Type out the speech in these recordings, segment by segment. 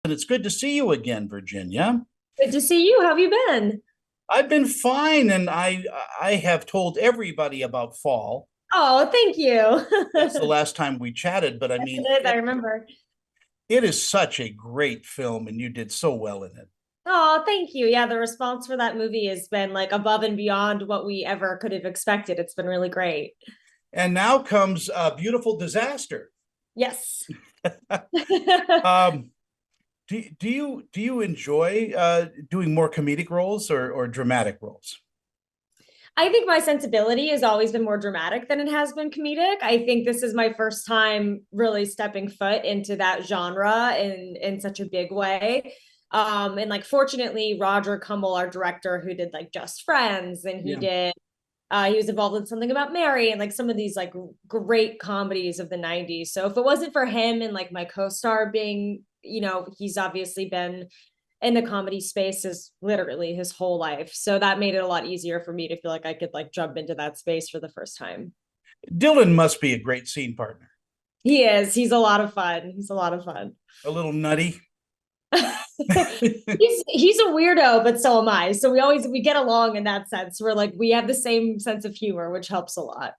And it's good to see you again, Virginia. Good to see you. How have you been? I've been fine, and I have told everybody about Fall. Oh, thank you. That's the last time we chatted, but I Yes, mean, it is. I remember. it is such a great film, and you did so well in it. Oh, thank you. Yeah, the response for that movie has been like above and beyond what we ever could have expected. It's been really great. And now comes a beautiful disaster. Yes. um, do you enjoy doing more comedic roles or dramatic roles? I think my sensibility has always been more dramatic than it has been comedic. I think this is my first time really stepping foot into that genre in such a big way. And like fortunately, Roger Cummel, our director, who did like Just Friends, and Yeah. he was involved in Something About Mary and like some of these like great comedies of the 90s. So if it wasn't for him and like my co-star being, he's obviously been in the comedy space is literally his whole life. So that made it a lot easier for me to feel like I could like jump into that space for the first time. Dylan must be a great scene partner. He is. He's a lot of fun. He's a lot of fun. A little nutty. He's a weirdo, but so am I. So we get along in that sense. We're like we have the same sense of humor, which helps a lot.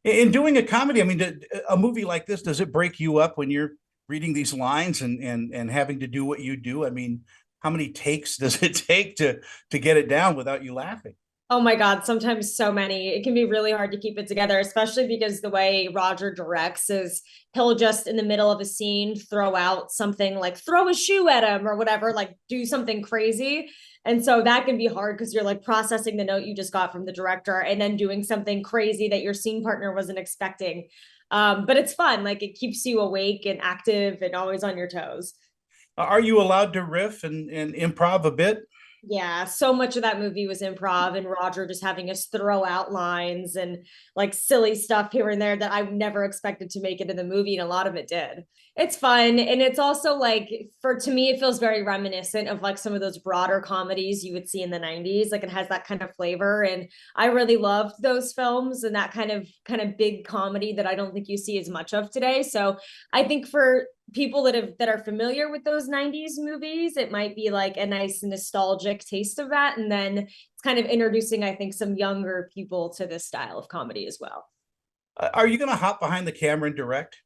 In doing a comedy, I mean, a movie like this, does it break you up when you're reading these lines and having to do what you do? I mean, how many takes does it take to get it down without you laughing? Oh my God, sometimes so many. It can be really hard to keep it together, especially because the way Roger directs is he'll just in the middle of a scene throw out something like throw a shoe at him or whatever, like do something crazy. And so that can be hard because you're like processing the note you just got from the director and then doing something crazy that your scene partner wasn't expecting. But it's fun. Like it keeps you awake and active and always on your toes. Are you allowed to riff and improv a bit? Yeah, so much of that movie was improv and Roger just having us throw out lines and like silly stuff here and there that I never expected to make it in the movie, and a lot of it did. It's fun, and it's also like for to me it feels very reminiscent of like some of those broader comedies you would see in the 90s. Like it has that kind of flavor, and I really loved those films and that kind of big comedy that I don't think you see as much of today. So I think for people that are familiar with those 90s movies, it might be like a nice nostalgic taste of that, and then it's kind of introducing I think some younger people to this style of comedy as well. Are you going to hop behind the camera and direct?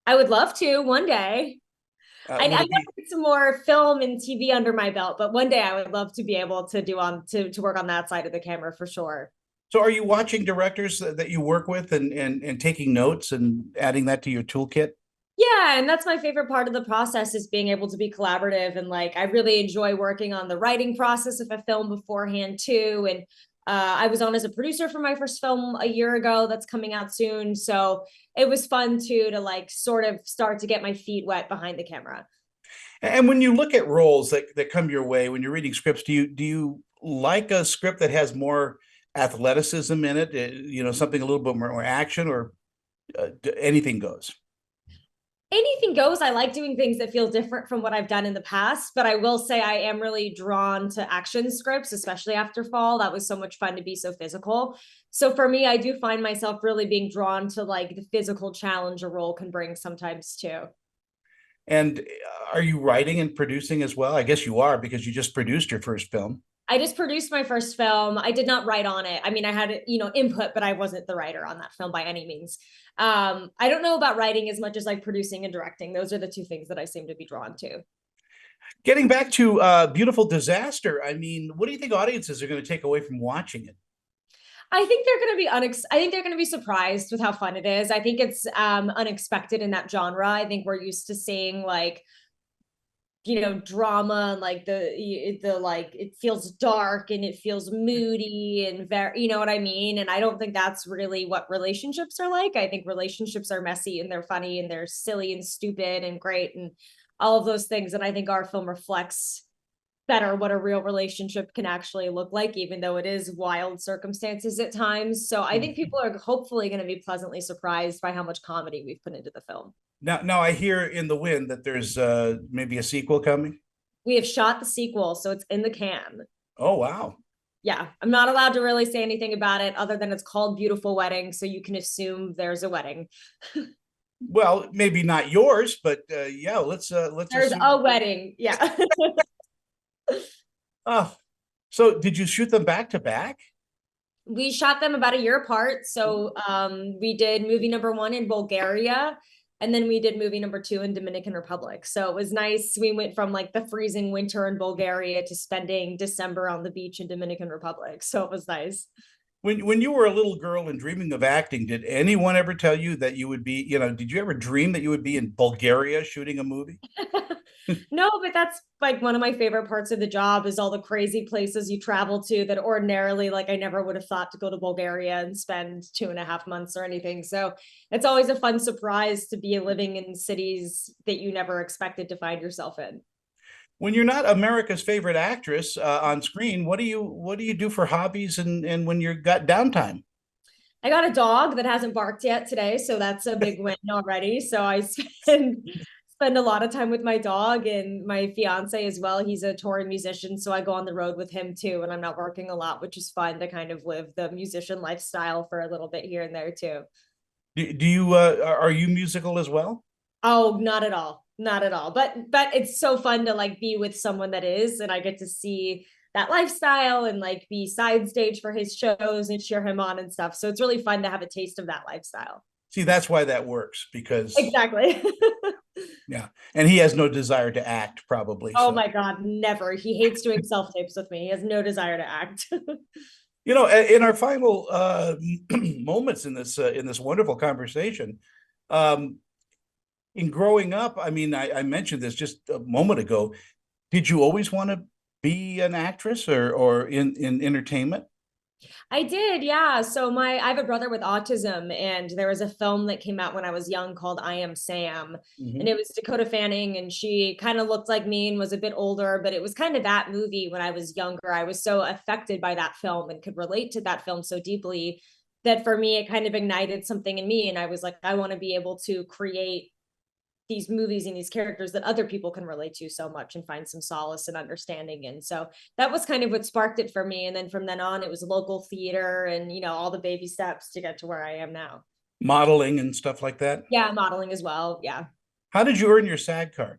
I would love to one day. I Would got it be some more film and TV under my belt, but one day I would love to be able to do on to work on that side of the camera for sure. so? Are you watching directors that you work with and taking notes and adding that to your toolkit? Yeah, and that's my favorite part of the process is being able to be collaborative, and like I really enjoy working on the writing process of a film beforehand too. And I was on as a producer for my first film a year ago that's coming out soon, so it was fun too to like sort of start to get my feet wet behind the camera. And when you look at roles that come your way when you're reading scripts, do you like a script that has more athleticism in it? Something a little bit more action, or anything goes. Anything goes. I like doing things that feel different from what I've done in the past, but I will say I am really drawn to action scripts, especially after Fall. That was so much fun to be so physical. So for me, I do find myself really being drawn to like the physical challenge a role can bring sometimes too. And are you writing and producing as well? I guess you are because you just produced your first film. I just produced my first film. I did not write on it. I mean, I had, input, but I wasn't the writer on that film by any means. I don't know about writing as much as like producing and directing. Those are the two things that I seem to be drawn to. Getting back to Beautiful Disaster, I mean, what do you think audiences are going to take away from watching it? I think they're going to be I think they're going to be surprised with how fun it is. I think it's unexpected in that genre. I think we're used to seeing like drama and like the like it feels dark and it feels moody and very, you know what I mean? And I don't think that's really what relationships are like. I think relationships are messy and they're funny and they're silly and stupid and great and all of those things. And I think our film reflects better what a real relationship can actually look like, even though it is wild circumstances at times. So I think people are hopefully going to be pleasantly surprised by how much comedy we've put into the film. Now I hear in the wind that there's maybe a sequel coming. We have shot the sequel, so it's in the can. Oh wow! Yeah, I'm not allowed to really say anything about it other than it's called Beautiful Wedding, so you can assume there's a wedding. Well, maybe not yours, but yeah, let's There's assume. a wedding. Yeah. Oh, so did you shoot them back to back? We shot them about a year apart. So we did movie number one in Bulgaria, and then we did movie number two in Dominican Republic. So it was nice. We went from like the freezing winter in Bulgaria to spending December on the beach in Dominican Republic. So it was nice. When you were a little girl and dreaming of acting, did anyone ever tell you that you would be, did you ever dream that you would be in Bulgaria shooting a movie? No, but that's like one of my favorite parts of the job is all the crazy places you travel to that ordinarily, like I never would have thought to go to Bulgaria and spend 2.5 months or anything. So it's always a fun surprise to be living in cities that you never expected to find yourself in. When you're not America's favorite actress on screen, what do you do for hobbies and when you've got downtime? I got a dog that hasn't barked yet today, so that's a big win already. So I spend a lot of time with my dog and my fiance as well. He's a touring musician, so I go on the road with him too, and I'm not working a lot, which is fun to kind of live the musician lifestyle for a little bit here and there too. Do you are you musical as well? Oh, not at all. Not at all. But it's so fun to like be with someone that is, and I get to see that lifestyle and like be side stage for his shows and cheer him on and stuff. So it's really fun to have a taste of that lifestyle. See, that's why that works because Exactly. yeah, and he has no desire to act probably. Oh So my God, never. He hates doing self tapes with me. He has no desire to act. in our final moments in this wonderful conversation, um, in growing up, I mean, I mentioned this just a moment ago. Did you always want to be an actress or in entertainment? I did, yeah. So I have a brother with autism, and there was a film that came out when I was young called I Am Sam. And Mhm. it was Dakota Fanning, and she kind of looked like me and was a bit older, but it was kind of that movie when I was younger. I was so affected by that film and could relate to that film so deeply that for me, it kind of ignited something in me. And I was like, I want to be able to create these movies and these characters that other people can relate to so much and find some solace and understanding in. So that was kind of what sparked it for me. And then from then on, it was local theater and, all the baby steps to get to where I am now. Modeling and stuff like that. Yeah, modeling as well. Yeah. How did you earn your SAG card?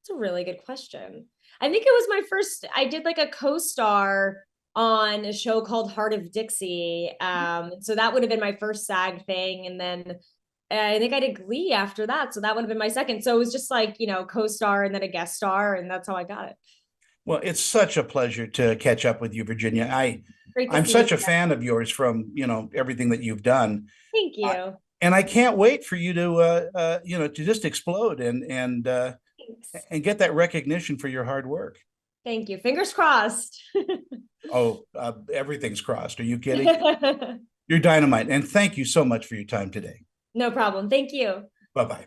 It's a really good question. I think it was my first, I did like a co-star on a show called Heart of Dixie. So that would have been my first SAG thing. And then I think I did Glee after that. So that would have been my second. So it was just like, co-star and then a guest star. And that's how I got it. Well, it's such a pleasure to catch up with you, Virginia. Great to I'm see you. such a fan of yours from, everything that you've done. Thank I, you. and I can't wait for you to to just explode Thanks. and get that recognition for your hard work. Thank you. Fingers crossed. Oh, everything's crossed. Are you kidding? You're dynamite. And thank you so much for your time today. No problem. Thank you. Bye bye.